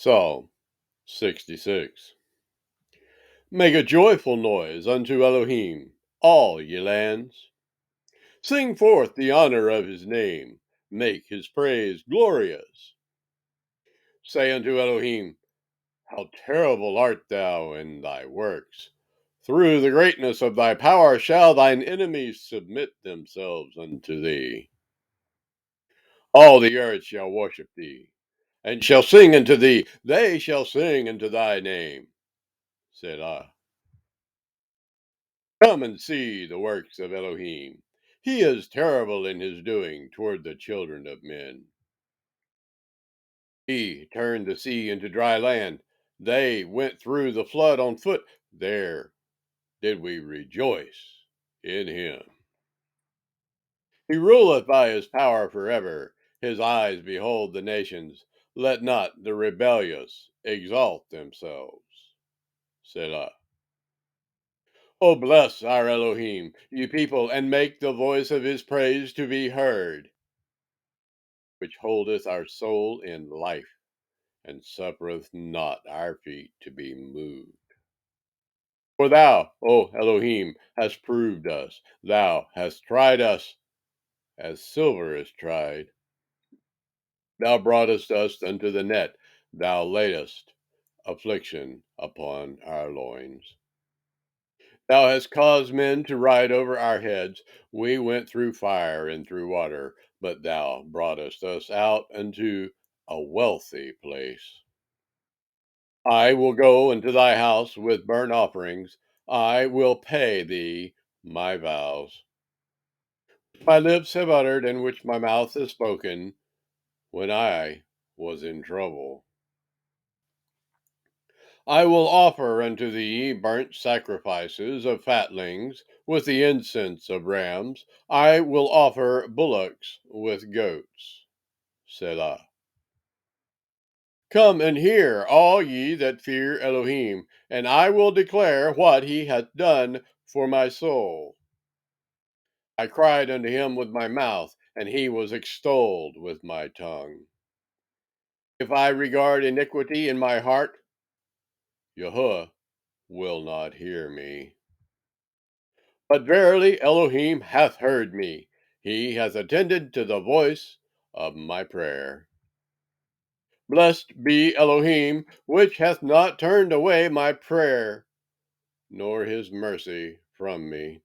Psalm 66. Make a joyful noise unto Elohim, all ye lands. Sing forth the honor of his name. Make his praise glorious. Say unto Elohim, how terrible art thou in thy works. Through the greatness of thy power shall thine enemies submit themselves unto thee. All the earth shall worship thee, and shall sing unto thee. They shall sing unto thy name. Selah. Come and see the works of Elohim. He is terrible in his doing toward the children of men. He turned the sea into dry land. They went through the flood on foot. There did we rejoice in him. He ruleth by his power forever. His eyes behold the nations. Let not the rebellious exalt themselves. Selah. O bless our Elohim, you people, and make the voice of his praise to be heard, which holdeth our soul in life, and suffereth not our feet to be moved. For thou, O Elohim, hast proved us, thou hast tried us, as silver is tried. Thou broughtest us unto the net, thou laidest affliction upon our loins. Thou hast caused men to ride over our heads. We went through fire and through water, but thou broughtest us out unto a wealthy place. I will go into thy house with burnt offerings. I will pay thee my vows. My lips have uttered, and which my mouth has spoken when I was in trouble. I will offer unto thee burnt sacrifices of fatlings with the incense of rams. I will offer bullocks with goats. Selah. Come and hear, all ye that fear Elohim, and I will declare what he hath done for my soul. I cried unto him with my mouth, and he was extolled with my tongue. If I regard iniquity in my heart, Yahuwah will not hear me. But verily Elohim hath heard me. He hath attended to the voice of my prayer. Blessed be Elohim, which hath not turned away my prayer, nor his mercy from me.